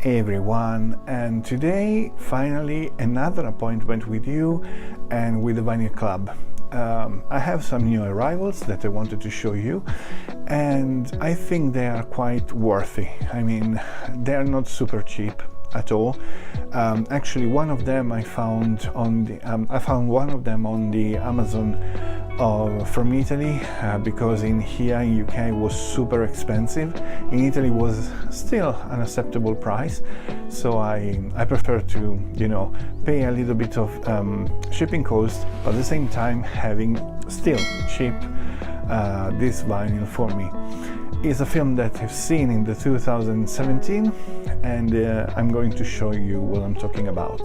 Hey everyone, and today finally another appointment with you and with the Vinyl Club. I have some new arrivals that I wanted to show you, and I think they are quite worthy. I mean, they are not super cheap at all. Actually, one of them I found one of them on the Amazon from Italy, because in here in UK it was super expensive. In Italy it was still an acceptable price, so I prefer to pay a little bit of shipping cost, but at the same time having still cheap this vinyl for me. It's a film that I've seen in the 2017, and I'm going to show you what I'm talking about.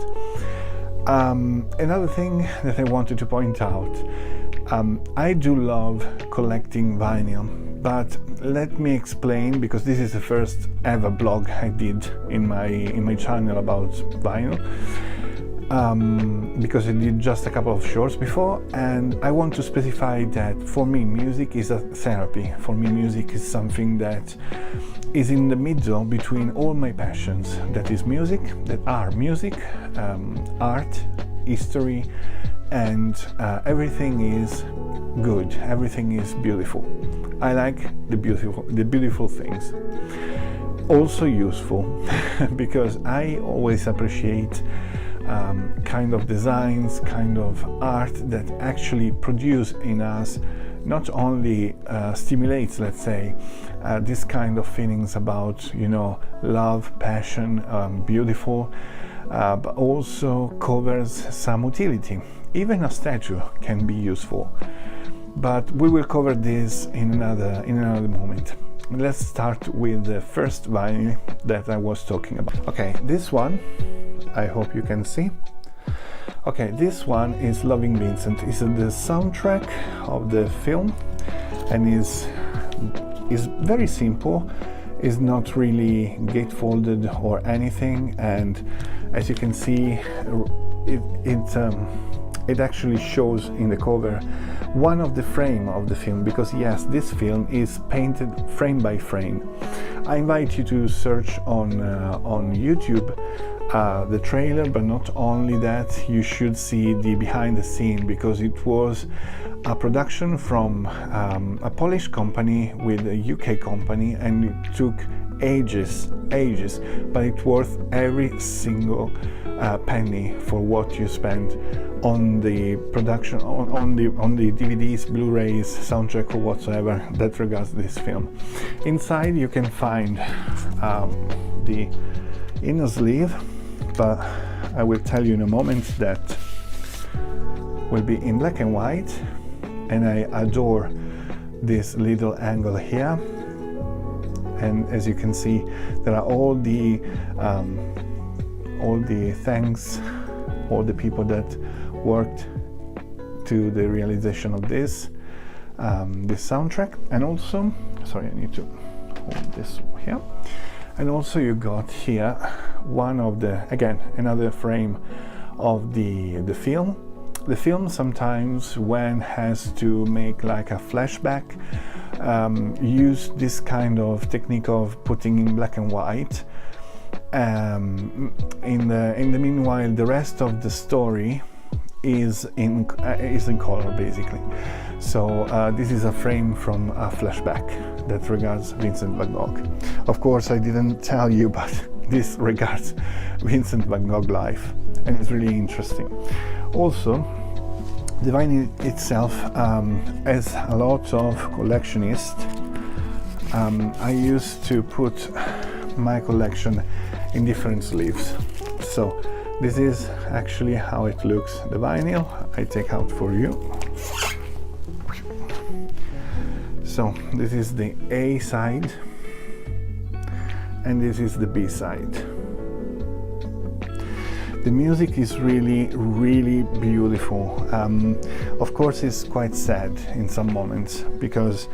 Another thing that I wanted to point out, I do love collecting vinyl, but let me explain, because this is the first ever blog I did in my channel about vinyl, because I did just a couple of shorts before, and I want to specify that for me music is a therapy. For me music is something that is in the middle between all my passions, that is music, art, history, and everything is good, everything is beautiful. I like the beautiful things. Also useful, because I always appreciate kind of designs, kind of art that actually produce in us, not only stimulates, let's say, this kind of feelings about love, passion, beautiful, but also covers some utility. Even a statue can be useful, but we will cover this in another moment. Let's start with the first vinyl that I was talking about. Okay, this one, I hope you can see. Okay, this one is Loving Vincent. It's the soundtrack of the film, and is very simple. It's not really gatefolded or anything, and as you can see, it actually shows in the cover one of the frame of the film, because yes, this film is painted frame by frame. I invite you to search on YouTube the trailer, but not only that, you should see the behind the scene, because it was a production from a Polish company with a UK company, and it took ages, but it's worth every single penny for what you spent on the production, on the DVDs, Blu-rays, soundtrack, or whatsoever that regards this film. Inside you can find the inner sleeve, but I will tell you in a moment that will be in black and white, and I adore this little angle here. And as you can see, there are all the thanks, all the people that worked to the realization of this soundtrack. And also, sorry, I need to hold this here. And also you got here one of another frame of the film. The film sometimes, when has to make like a flashback, use this kind of technique of putting in black and white. In the meanwhile, the rest of the story is in color, basically. So this is a frame from a flashback that regards Vincent van Gogh. Of course, I didn't tell you, but this regards Vincent van Gogh life, and it's really interesting. Also, the vinyl itself has a lot of collectionists. I used to put my collection in different sleeves. So this is actually how it looks. The vinyl I take out for you. So this is the A side, and this is the B side. The music is really, really beautiful. Of course, it's quite sad in some moments, because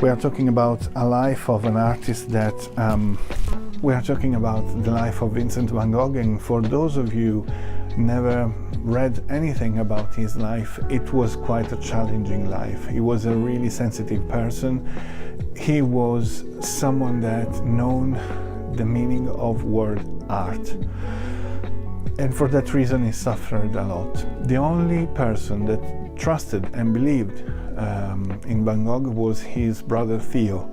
we are talking about a life of an artist that we are talking about the life of Vincent van Gogh, and for those of you never read anything about his life, it was quite a challenging life. He was a really sensitive person. He was someone that known the meaning of word art. And for that reason he suffered a lot. The only person that trusted and believed in Van Gogh was his brother Theo.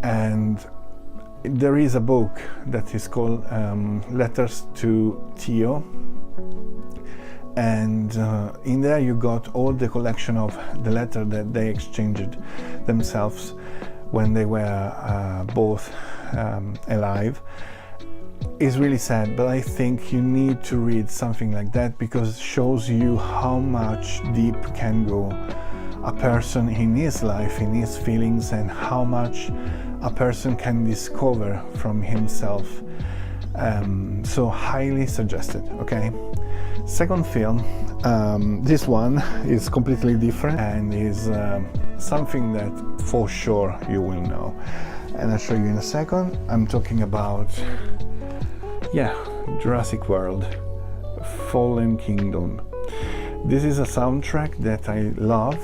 And there is a book that is called Letters to Theo, and in there you got all the collection of the letter that they exchanged themselves when they were both alive. It's really sad, but I think you need to read something like that because it shows you how much deep can go a person in his life, in his feelings, and how much a person can discover from himself. So highly suggested. Okay, second film, this one is completely different and is something that for sure you will know, and I'll show you in a second. I'm talking about Jurassic World, Fallen Kingdom. This is a soundtrack that I love.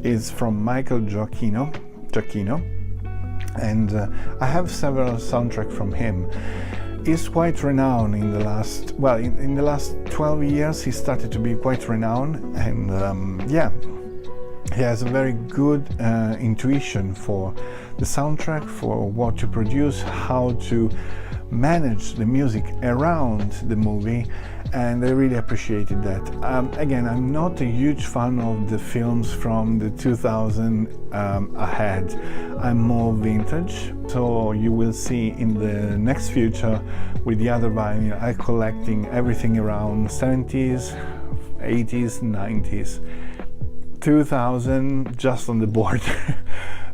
It's from Michael Giacchino, and I have several soundtracks from him. He's quite renowned in the last, in the last 12 years he started to be quite renowned, and he has a very good intuition for the soundtrack, for what to produce, how to manage the music around the movie, and I really appreciated that. Again, I'm not a huge fan of the films from the 2000 ahead. I'm more vintage, so you will see in the next future with the other vinyl I'm collecting everything around 70s, 80s, 90s, 2000 just on the board.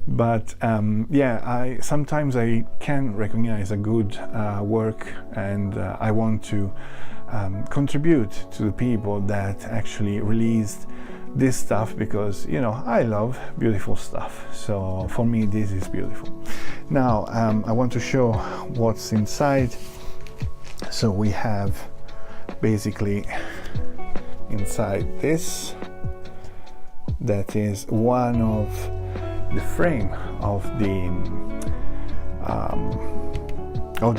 But I sometimes I can recognize a good work, and I want to contribute to the people that actually released this stuff, because I love beautiful stuff. So for me this is beautiful. Now I want to show what's inside. So we have basically inside this, that is one of the frame of the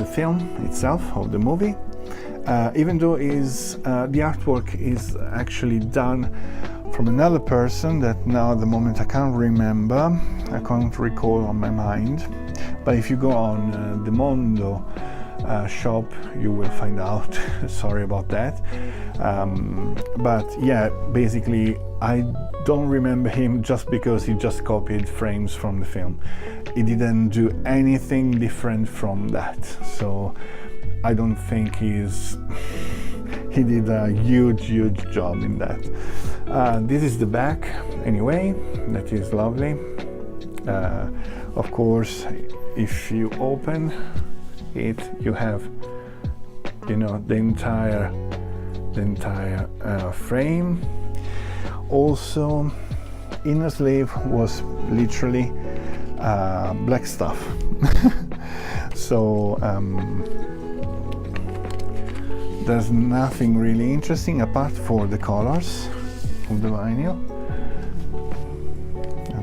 film itself, of the movie, even though the artwork is actually done from another person that now at the moment I can't remember, I can't recall on my mind, but if you go on the Mondo shop you will find out. Sorry about that, but basically I don't remember him just because he just copied frames from the film. He didn't do anything different from that, so I don't think he did a huge job in that. This is the back anyway, that is lovely. Of course, if you open it, you have the entire frame. Also, inner sleeve was literally black stuff. So there's nothing really interesting apart for the colors of the vinyl.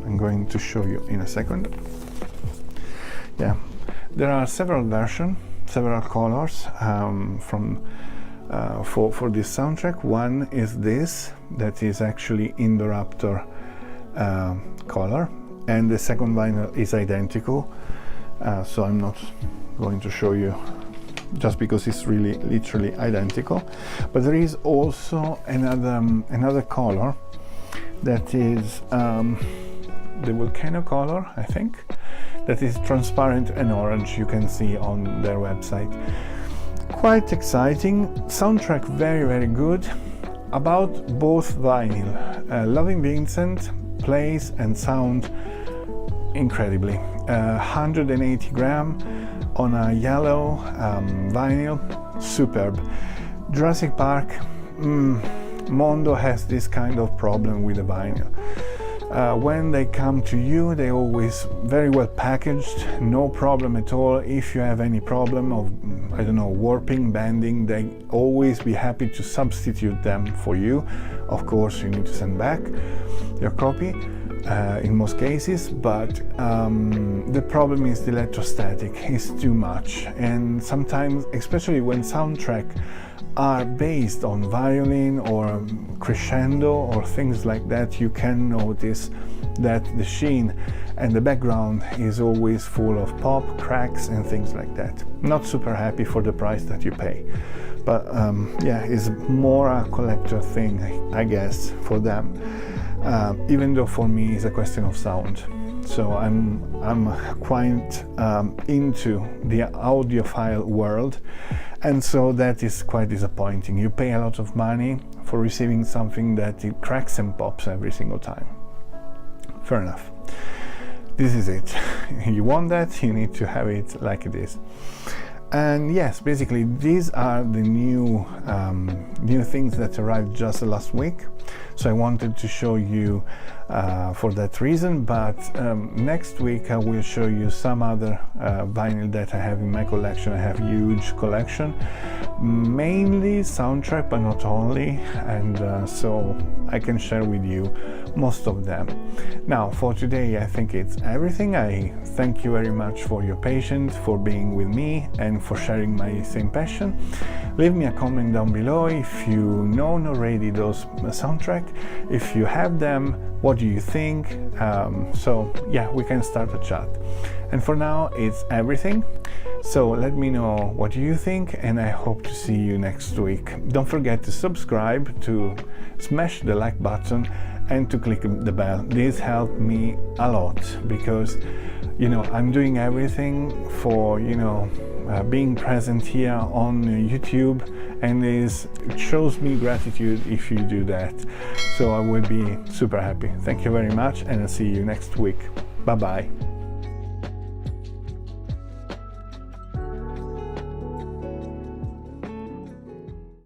I'm going to show you in a second. There are several versions, several colors for this soundtrack. One is this, that is actually Indoraptor color, and the second vinyl is identical, so I'm not going to show you just because it's really literally identical. But there is also another color that is the volcano color, I think, that is transparent and orange. You can see on their website. Quite exciting soundtrack, very good. About both vinyl, Loving Vincent plays and sound incredibly. 180 gram on a yellow vinyl, superb. Jurassic Park, Mondo has this kind of problem with the vinyl. When they come to you, they always very well packaged, no problem at all. If you have any problem of, warping, bending, they always be happy to substitute them for you. Of course, you need to send back your copy. in most cases, but the problem is the electrostatic is too much, and sometimes, especially when soundtracks are based on violin or crescendo or things like that, you can notice that the sheen and the background is always full of pop, cracks and things like that. Not super happy for the price that you pay, but yeah, it's more a collector thing, I guess, for them, even though for me it's a question of sound. So I'm quite into the audiophile world, and so that is quite disappointing. You pay a lot of money for receiving something that it cracks and pops every single time. Fair enough. This is it. You want that, you need to have it like it is. And yes, basically these are the new things that arrived just last week. So I wanted to show you for that reason, but next week I will show you some other vinyl that I have in my collection. I have a huge collection, mainly soundtrack, but not only, and so I can share with you most of them. Now for today I think it's everything. I thank you very much for your patience, for being with me and for sharing my same passion. Leave me a comment down below if you know already those soundtracks. If you have them, what do you think? So yeah, we can start a chat. And for now it's everything. So let me know what you think, and I hope to see you next week. Don't forget to subscribe, to smash the like button and to click the bell. This helped me a lot because, you know, I'm doing everything for, you know, being present here on YouTube, and it shows me gratitude if you do that. So I will be super happy. Thank you very much, and I'll see you next week. Bye bye.